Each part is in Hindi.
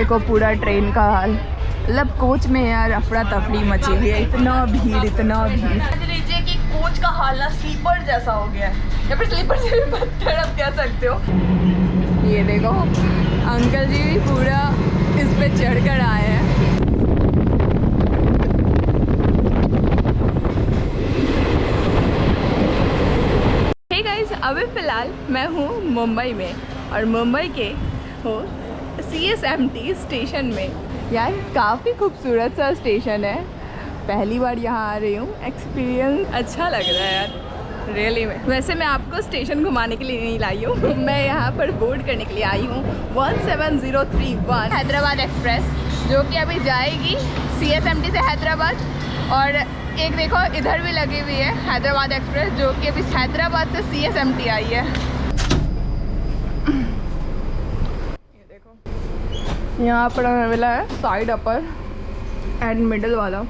देखो पूरा ट्रेन का हाल, मतलब कोच में यार अफड़ा तफड़ी मची हुई है, इतना भीड़ इतना भीड़। समझ लीजिए कि कोच का हाल ना स्लीपर जैसा हो गया है, या फिर स्लीपर से भी बदतर आप कह सकते हो। ये देखो अंकल जी भी पूरा इस पे चढ़कर आए हैं। हे गाइस, अभी फ़िलहाल मैं हूँ मुंबई में, और मुंबई के हो CSMT स्टेशन में। यार काफ़ी खूबसूरत सा स्टेशन है, पहली बार यहाँ आ रही हूँ, एक्सपीरियंस अच्छा लग रहा है यार रियली में। वैसे मैं आपको स्टेशन घुमाने के लिए नहीं लाई हूँ, मैं यहाँ पर बोर्ड करने के लिए आई हूँ 17031 हैदराबाद एक्सप्रेस, जो कि अभी जाएगी CSMT से हैदराबाद। और एक देखो इधर भी लगी हुई है हैदराबाद एक्सप्रेस, जो कि अभी हैदराबाद से CSMT आई है। ये देखो यहाँ पर हमें मिला है साइड अपर एंड मिडल वाला।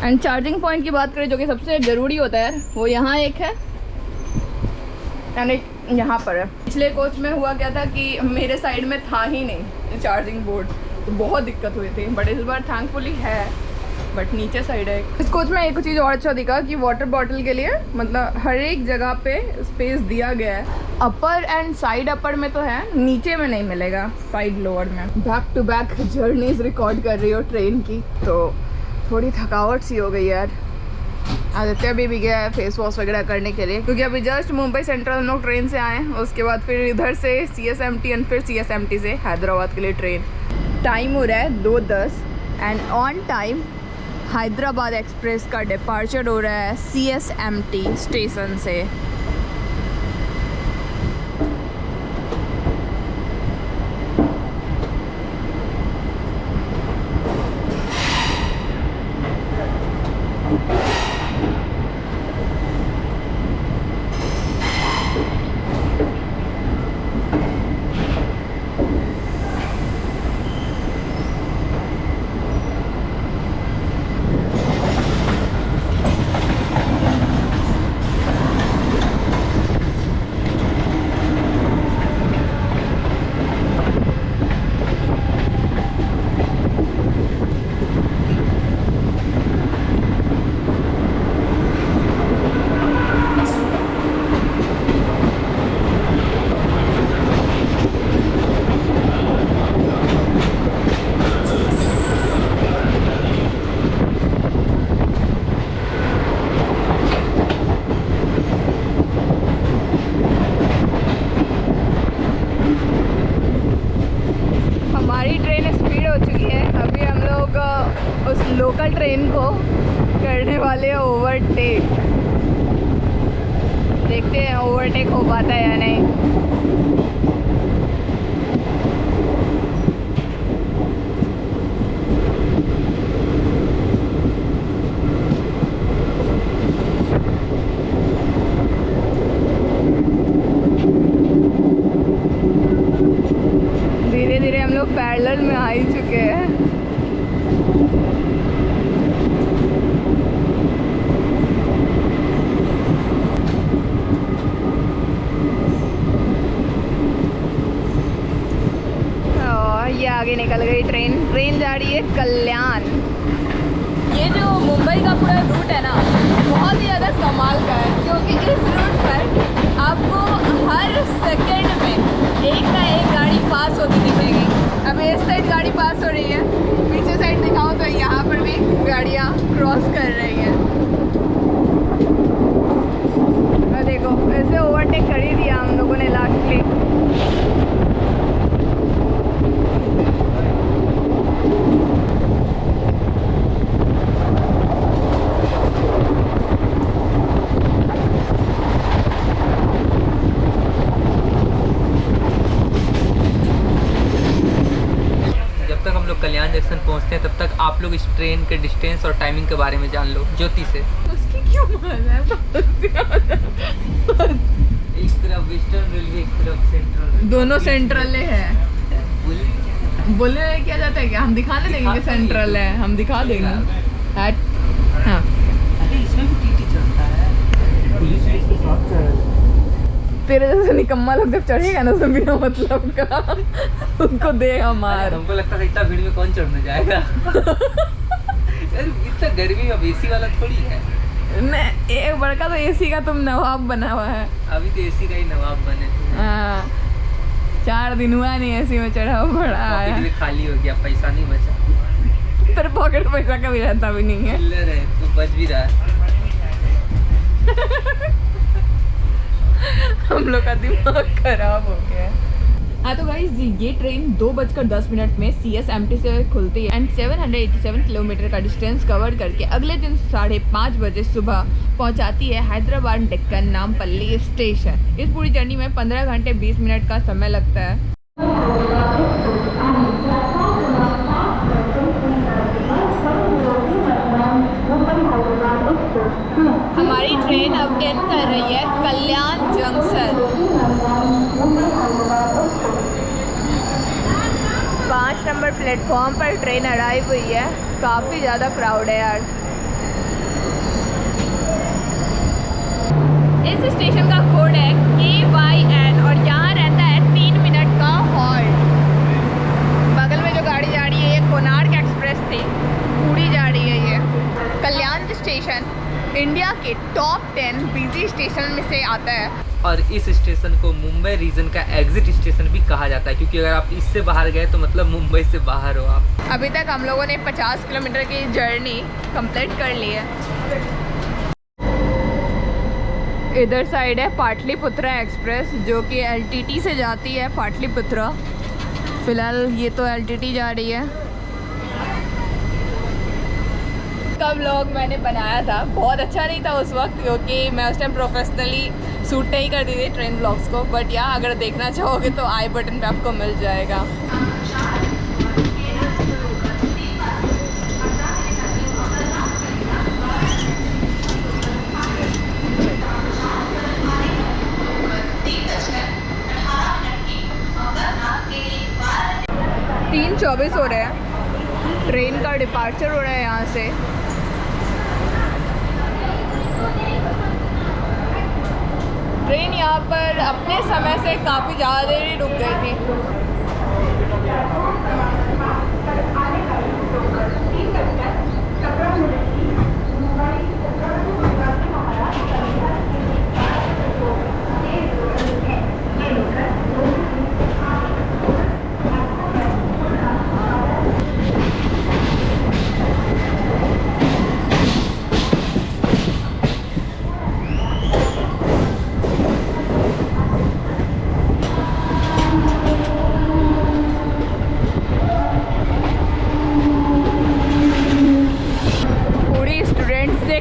एंड चार्जिंग पॉइंट की बात करें जो कि सबसे ज़रूरी होता है, वो यहाँ एक है एंड एक यहाँ पर है। पिछले कोच में हुआ क्या था कि मेरे साइड में था ही नहीं चार्जिंग बोर्ड, तो बहुत दिक्कत हुई थी, बट इस बार थैंकफुली है, बट नीचे साइड है। इस कोच में एक चीज़ और अच्छा दिखा कि वाटर बॉटल के लिए मतलब हर एक जगह पे स्पेस दिया गया है। अपर एंड साइड अपर में तो है, नीचे में नहीं मिलेगा, साइड लोअर में। Back to back journeys record कर रही हो ट्रेन की, तो थोड़ी थकावट सी हो गई यार। आदित्य भी गया है फेस वॉश वगैरह करने के लिए, क्योंकि अभी जस्ट मुंबई सेंट्रल हम लोग ट्रेन से आए हैं, उसके बाद फिर इधर से CSMT एंड फिर CSMT से हैदराबाद के लिए ट्रेन। टाइम हो रहा है 2:10 and on time Hyderabad express का डिपार्चर हो रहा है CSMT स्टेशन से। उस लोकल ट्रेन को करने वाले ओवरटेक। देखते हैं ओवरटेक हो पाता है या नहीं। धीरे धीरे हम लोग पैरेलल में आ ही चुके हैं। ये आगे निकल गई ट्रेन जा रही है कल्याण। ये जो मुंबई का पूरा रूट है ना, बहुत ही ज़्यादा कमाल का है, क्योंकि इस रूट पर आपको हर सेकंड में एक ना एक गाड़ी पास होती दिखेगी। अब इस साइड गाड़ी पास हो रही है, पीछे साइड दिखाओ तो यहाँ पर भी गाड़ियाँ क्रॉस कर रही हैं। देखो ऐसे ओवरटेक कर ही दिया हम लोगों ने लास्टली। कल्याण जंक्शन पहुंचते हैं तब तक आप लोग इस ट्रेन के डिस्टेंस और टाइमिंग के बारे में जान लो ज्योति से। उसकी क्यों मान है? एक तरफ वेस्टर्न रेलवे, एक तरफ सेंट्रल, दोनों सेंट्रल है। बोले क्या जाता है कि हम दिखाने देंगे कि सेंट्रल है, हम दिखा देंगे। हाँ इसमें भी टीटी चलता है, पुलिस के साथ तेरे जैसे निकम्मा लोग जब चढ़ेगा ना तो बिना मतलब का उनको देगा मार। हमको लगता था इतना भीड़ में कौन चढ़ने जाएगा। यार इतना गर्मी में एसी वाला थोड़ी है। नहीं, एक बड़का तो एसी का तुम नवाब बना हुआ है। अभी तो एसी का ही नवाब बने। हाँ, 4 दिन हुआ नहीं एसी में चढ़ा बड़ा पॉकेट है। भी खाली हो गया, पैसा नहीं बचा। तेरे पॉकेट पैसा कभी रहता भी नहीं है। चिल्लर है तो बच भी रहा है। हम लोग का दिमाग खराब हो गया है। हाँ तो गाइस ये ट्रेन 2:10 में CSMT से खुलती है एंड 787 किलोमीटर का डिस्टेंस कवर करके अगले दिन 5:30 बजे सुबह पहुंचाती है हैदराबाद डेक्कन नामपल्ली स्टेशन। इस पूरी जर्नी में 15 घंटे 20 मिनट का समय लगता है। हमारी ट्रेन अब एंड कर रही है कल्याण जंक्शन। 5 नंबर प्लेटफॉर्म पर ट्रेन अराइव हुई है। काफ़ी ज़्यादा क्राउड है यार। इस स्टेशन का कोड है KYN और यहाँ रहता है 3 मिनट का हॉल्ट। बगल में जो गाड़ी जा रही है ये कोणार्क एक्सप्रेस थी, पूरी जा रही है ये। कल्याण स्टेशन इंडिया के टॉप 10 बिजी स्टेशन में से आता है और इस स्टेशन को मुंबई रीजन का एग्जिट स्टेशन भी कहा जाता है, क्योंकि अगर आप इससे बाहर गए तो मतलब मुंबई से बाहर हो आप। अभी तक हम लोगों ने 50 किलोमीटर की जर्नी कंप्लीट कर ली है। इधर साइड है पाटलिपुत्रा एक्सप्रेस जो कि LTT से जाती है पाटलिपुत्रा। फिलहाल ये तो LTT जा रही है। का व्लॉग मैंने बनाया था, बहुत अच्छा नहीं था उस वक्त क्योंकि मैं उस टाइम प्रोफेशनली शूट नहीं करती थी ट्रेन व्लॉग्स को। बट यहाँ अगर देखना चाहोगे तो आई बटन पे आपको मिल जाएगा। तीन 24 हो रहे हैं। ट्रेन का डिपार्चर हो रहा है यहाँ से। ट्रेन यहाँ पर अपने समय से काफ़ी ज़्यादा देर ही रुक गई थी।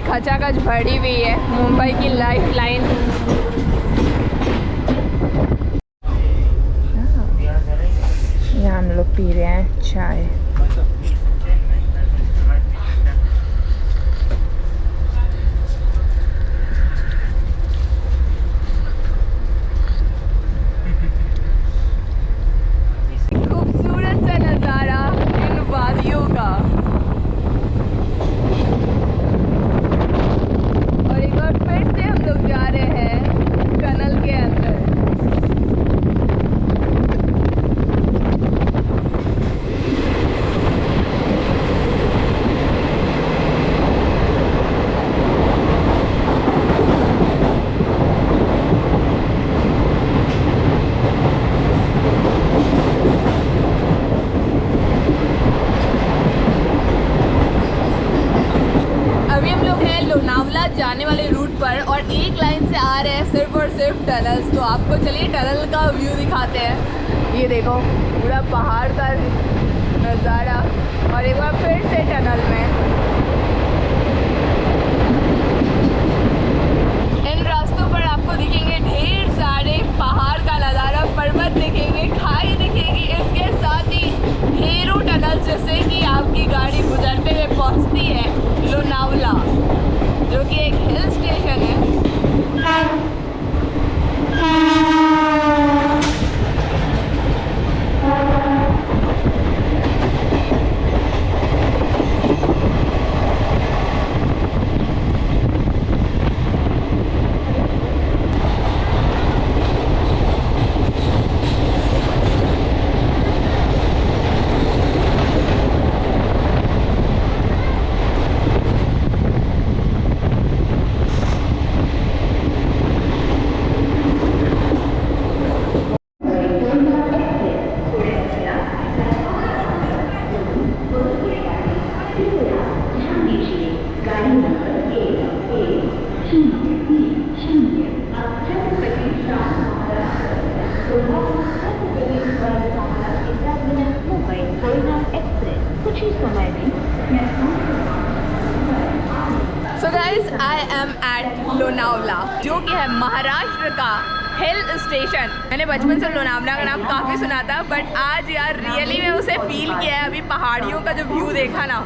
खचाखच भरी हुई है मुंबई की लाइफ लाइन। यहाँ हम लोग पी रहे हैं चाय। खूबसूरत सा नज़ारा इन वादियों का। जा रहे हैं टनल के अंदर। अभी हम लोग हैं लोनावला जाने वाले रूट पर और एक लाइन से आ रहे हैं सिर्फ और सिर्फ टनल्स। तो आपको चलिए टनल का व्यू दिखाते हैं। ये देखो पूरा पहाड़ का नज़ारा और एक बार फिर से टनल में। इन रास्तों पर आपको दिखेंगे ढेर सारे पहाड़ का नज़ारा, पर्वत दिखेंगे, खाई दिखेगी, इसके साथ ही ढेरों टनल जैसे कि आपकी गाड़ी गुजरते हुए पहुंचती है लोनावला जो कि एक हिल स्टेशन है। Guys I am at Lonavala, जो कि है महाराष्ट्र का हिल स्टेशन। मैंने बचपन से लोनावला का नाम काफ़ी सुना था, बट आज यार रियली में उसे फील किया है। अभी पहाड़ियों का जो व्यू देखा ना,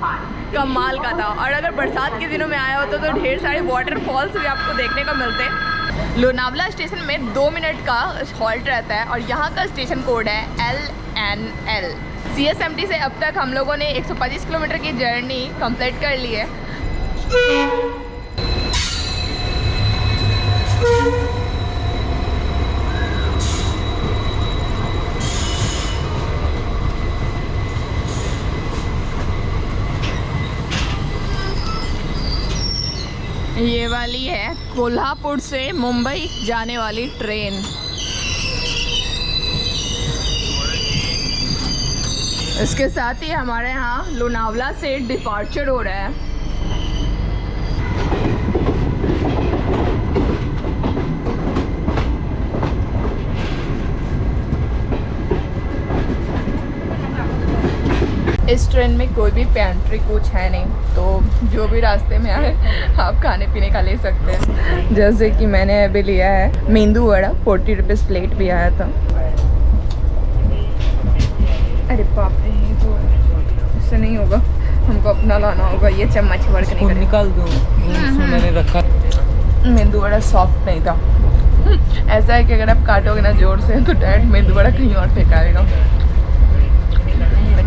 कमाल का था। और अगर बरसात के दिनों में आया हो तो ढेर सारे वाटरफॉल्स भी आपको देखने को मिलते हैं। लोनावला स्टेशन में 2 मिनट का हॉल्ट रहता है और यहाँ का स्टेशन कोड है LNL। CSMT से अब तक हम लोगों ने 125 किलोमीटर की जर्नी कंप्लीट कर ली है। ये वाली है कोल्हापुर से मुंबई जाने वाली ट्रेन। इसके साथ ही हमारे यहाँ लोनावला से डिपार्चर हो रहा है। इस ट्रेन में कोई भी पेंट्री कुछ है नहीं, तो जो भी रास्ते में आए आप खाने पीने का ले सकते हैं। जैसे कि मैंने अभी लिया है मेंदू वड़ा, 40 रुपीज़ प्लेट भी आया था। अरे बाप रे, ये तो इससे नहीं होगा, हमको अपना लाना होगा। ये चम्मच वर्क नहीं करेगा। निकाल दो, मैंने रखा। मेंदू वड़ा सॉफ्ट नहीं था। ऐसा है कि अगर आप काटोगे ना जोर से तो डायरेक्ट मेंदू वड़ा कहीं और फेंकाएगा।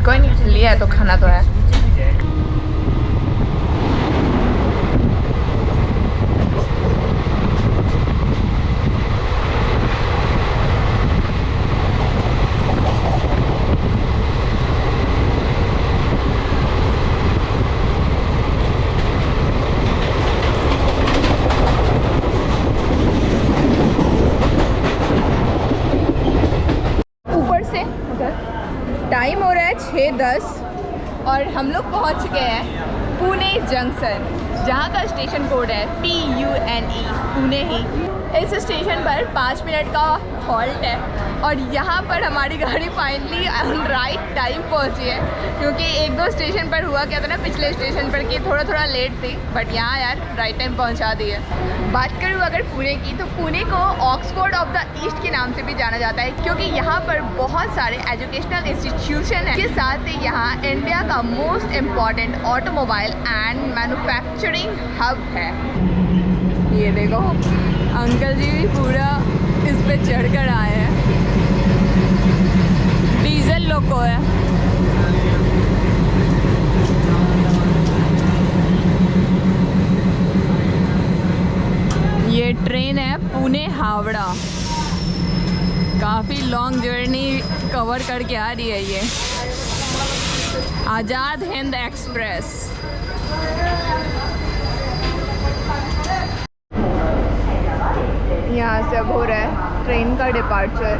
कोई नहीं, लिया है तो खाना तो है। ऊपर से टाइम हो रहा है 6:10 और हम लोग पहुंच चुके हैं पुणे जंक्शन, जहां का स्टेशन कोड है PUNE, पुणे ही। इस स्टेशन पर 5 मिनट का हॉल्ट है और यहाँ पर हमारी गाड़ी फाइनली ऑन राइट टाइम पहुँची है, क्योंकि 1-2 स्टेशन पर हुआ क्या था ना पिछले स्टेशन पर कि थोड़ा लेट थी, बट यहाँ यार राइट टाइम पहुँचा दी है। बात करूँ अगर पुणे की, तो पुणे को ऑक्सफोर्ड ऑफ द ईस्ट के नाम से भी जाना जाता है, क्योंकि यहाँ पर बहुत सारे एजुकेशनल इंस्टीट्यूशन है। इसके साथ ही यहाँ इंडिया का most important automobile and manufacturing hub है। ये देखो अंकल जी भी पूरा इस पे चढ़कर आए हैं। डीजल लोको है। ये ट्रेन है पुणे हावड़ा। काफ़ी लॉन्ग जर्नी कवर करके आ रही है ये आज़ाद हिंद एक्सप्रेस। यहाँ से अब हो रहा है ट्रेन का डिपार्चर।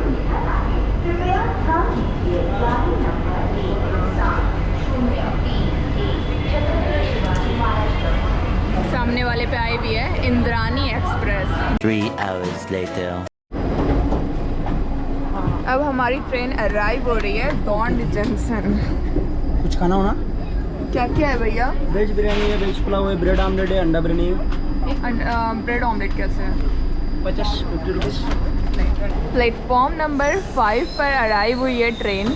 सामने वाले पे आई भी है इंद्रानी एक्सप्रेस। 3 hours later. अब हमारी ट्रेन अराइव हो रही है दौंड जंक्शन। कुछ खाना होना? क्या क्या है भैया? वेज बिरयानी है, वेज पुलाव है, ब्रेड आमलेट है, अंडा बिरयानी है। ब्रेड ऑमलेट कैसे है? 50 रुपीज़। प्लेटफॉर्म नंबर 5 पर अराइव हुई है ट्रेन।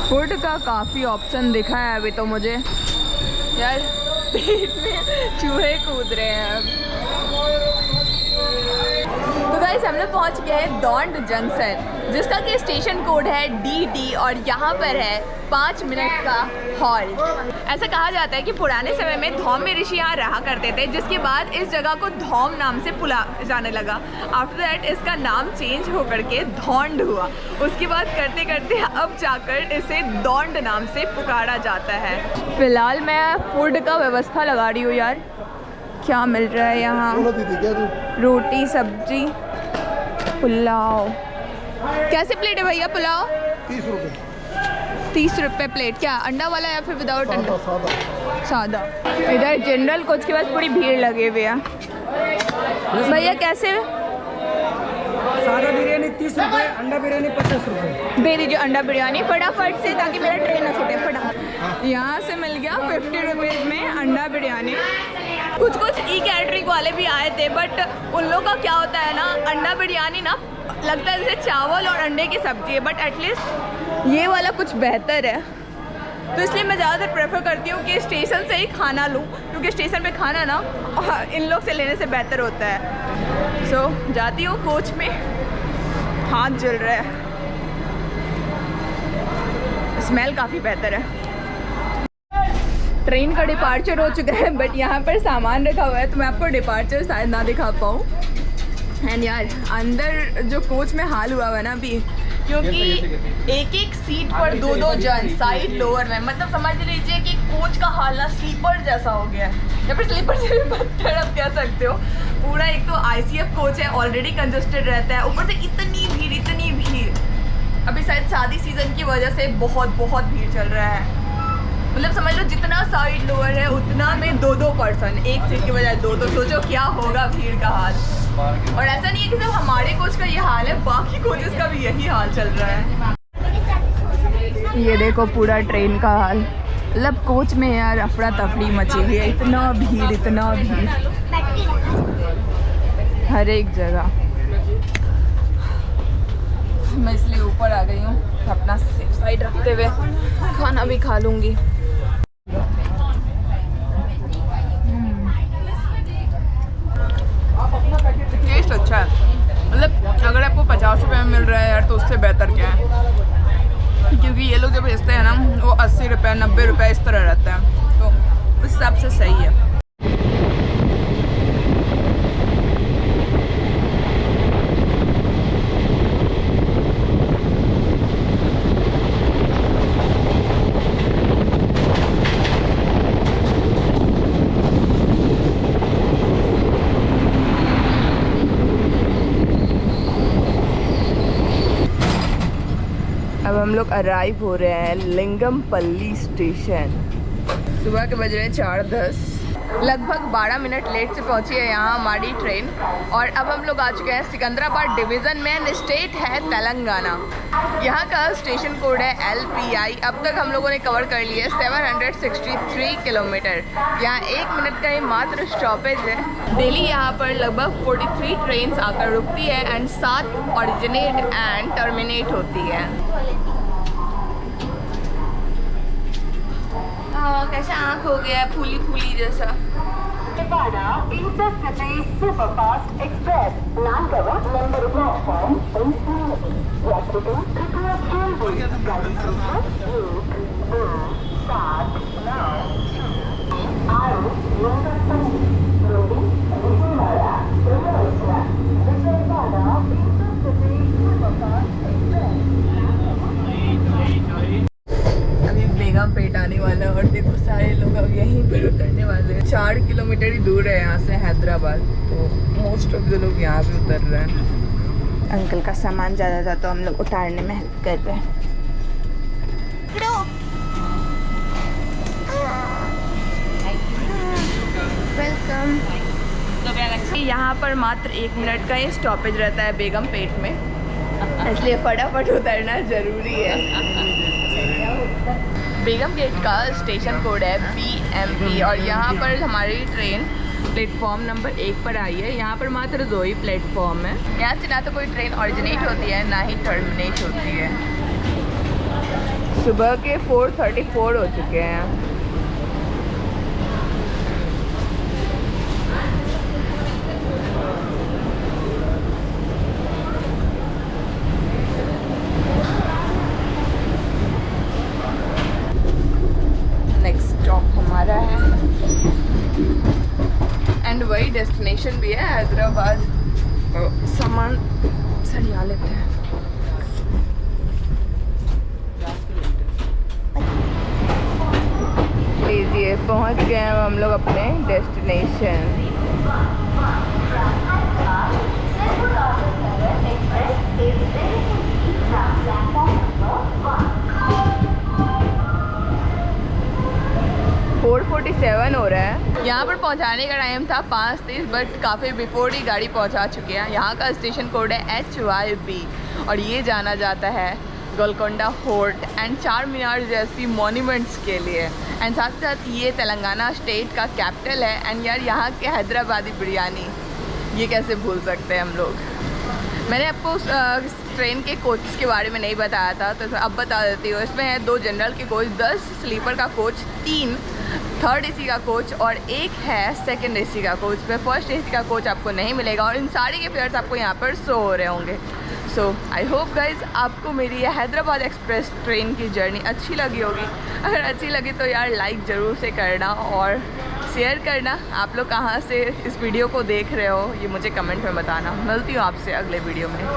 फूड का काफ़ी ऑप्शन दिखा है अभी तो मुझे। यार पेट में चूहे कूद रहे हैं अब। तो गाइस हम लोग पहुँच गए हैं दौंड जंक्शन, जिसका कि स्टेशन कोड है DD और यहाँ पर है 5 मिनट का हॉल्ट। ऐसा कहा जाता है कि पुराने समय में धौम्य ऋषि यहाँ रहा करते थे, जिसके बाद इस जगह को धौम नाम से बुला जाने लगा। आफ्टर दैट इसका नाम चेंज होकर के धौंड हुआ। उसकी बात करते करते अब जाकर इसे दौंड नाम से पुकारा जाता है। फिलहाल मैं फूड का व्यवस्था लगा रही हूँ यार। क्या मिल रहा है यहाँ? रोटी, सब्जी, पुलाव। कैसे प्लेट है भैया पुलाव? 30 रुपये। 30 रुपये प्लेट। क्या अंडा वाला या फिर विदाउट अंडा? सादा। इधर जनरल कोच के पास पूरी भीड़ लगी हुई है। भैया कैसे? सादा बिरयानी 30 रुपये, अंडा बिरयानी 50 रुपये। दे दीजिए अंडा बिरयानी फटाफट से, ताकि मेरा ट्रेन ना छूटे फटाफट। यहाँ से मिल गया 50 रुपीज़ में अंडा बिरयानी। कुछ ई कैटरिंग वाले भी आए थे, बट उन लोगों का क्या होता है ना, अंडा बिरयानी ना लगता है जैसे चावल और अंडे की सब्जी है, बट एटलीस्ट ये वाला कुछ बेहतर है। तो इसलिए मैं ज़्यादातर प्रेफर करती हूँ कि स्टेशन से ही खाना लूँ, क्योंकि स्टेशन पे खाना ना इन लोग से लेने से बेहतर होता है। सो जाती हूँ कोच में, हाथ जल रहा है, स्मेल काफ़ी बेहतर है। ट्रेन का डिपार्चर हो चुका है, बट यहाँ पर सामान रखा हुआ है, तो मैं आपको डिपार्चर शायद ना दिखा पाऊँ। एंड यार अंदर जो कोच में हाल हुआ है ना अभी, क्योंकि एक सीट पर दो जन साइड लोअर में, मतलब समझ लीजिए कि कोच का हाल ना स्लीपर जैसा हो गया है, या फिर स्लीपर से भी बदतर आप कह सकते हो। पूरा एक तो ICF कोच है, ऑलरेडी कंजस्टेड रहता है, ऊपर से इतनी भीड़। अभी शायद शादी सीजन की वजह से बहुत भीड़ चल रहा है। मतलब समझ लो जितना साइड लोअर है उतना में दो पर्सन, एक सीट की बजाय दो। सोचो क्या होगा भीड़ का हाल। और ऐसा नहीं है कि सिर्फ हमारे कोच का ये हाल है, बाकी कोचेस का भी यही हाल चल रहा है। ये देखो पूरा ट्रेन का हाल, मतलब कोच में यार अफरा तफरी मची हुई है, इतना भीड़ हर एक जगह। मैं इसलिए ऊपर आ गई हूँ, अपना सेफ साइड रखते हुए खाना भी खा लूँगी। टेस्ट अच्छा है, मतलब अगर आपको 50 रुपये में मिल रहा है यार, तो उससे बेहतर क्या है, क्योंकि ये लोग जब बेचते हैं ना वो 80 रुपये 90 रुपये इस तरह रहता है, तो उस हिसाब से सही है। अब हम लोग अराइव हो रहे हैं लिंगमपल्ली स्टेशन। सुबह के बज रहे हैं 4:10, लगभग 12 मिनट लेट से पहुंची है यहाँ हमारी ट्रेन। और अब हम लोग आ चुके हैं सिकंदराबाद डिवीज़न में, एंड स्टेट है तेलंगाना। यहाँ का स्टेशन कोड है LPI। अब तक हम लोगों ने कवर कर लिया है 763 किलोमीटर। यहाँ 1 मिनट का ही मात्र स्टॉपेज है। डेली यहाँ पर लगभग 43 ट्रेन आकर रुकती है, एंड 7 ऑरिजिनेट एंड टर्मिनेट होती है। कैसा आँख हो गया है, फूली जैसा। Intercity superfast express Nagwa number platform 8 यात्रियों कृपया ट्रेन गाड़ी संख्या 1, 2, 7, 9 आरो लिंगमपल्ली रोडी Vijayawada Vijayawada intercity superfast express. अभी बेगमपेट आने वाला है, और देखो सारे लोग अब यहीं पर उतरने वाले हैं। 4 किलोमीटर ही दूर है यहाँ से हैदराबाद, तो मोस्ट ऑफ द लोग यहाँ पे उतर रहे हैं। अंकल का सामान ज़्यादा था तो हम लोग उतारने में हेल्प कर रहे हैं। वेलकम। यहाँ पर मात्र 1 मिनट का ही स्टॉपेज रहता है बेगमपेट में, इसलिए फटाफट उतरना ज़रूरी है। बेगम गेट का स्टेशन कोड है BMP, और यहाँ पर हमारी ट्रेन प्लेटफॉर्म नंबर 1 पर आई है। यहाँ पर मात्र 2 ही प्लेटफॉर्म है। यहाँ से ना तो कोई ट्रेन ऑरिजिनेट होती है, ना ही टर्मिनेट होती है। सुबह के 4:34 हो चुके हैं। एंड वही डेस्टिनेशन भी है हैदराबाद। सामान सरिया लेते हैं। लीजिए पहुंच गए हैं हम लोग अपने डेस्टिनेशन। 4:47 हो रहा है। यहाँ पर पहुँचाने का टाइम था 5:30, बट काफ़ी बिफोर ही गाड़ी पहुँचा चुके हैं। यहाँ का स्टेशन कोड है HYB और ये जाना जाता है गोलकोंडा फोर्ट एंड चार मीनार जैसी मॉन्यूमेंट्स के लिए। एंड साथ साथ ये तेलंगाना स्टेट का कैपिटल है। एंड यार यहाँ के हैदराबादी बिरयानी, ये कैसे भूल सकते हैं हम लोग। मैंने आपको उस ट्रेन के कोच के बारे में नहीं बताया था, तो अब बता देती हूँ। इसमें है 2 जनरल के कोच, 10 स्लीपर का कोच, 3 थर्ड AC का कोच और 1 है सेकंड AC का कोच। पे फर्स्ट AC का कोच आपको नहीं मिलेगा और इन सारे के फेयर्स आपको यहाँ पर शो हो रहे होंगे। सो आई होप गाइज आपको मेरी ये हैदराबाद एक्सप्रेस ट्रेन की जर्नी अच्छी लगी होगी। अगर अच्छी लगी तो यार लाइक ज़रूर से करना और शेयर करना। आप लोग कहाँ से इस वीडियो को देख रहे हो ये मुझे कमेंट में बताना। मिलती हूँ आपसे अगले वीडियो में।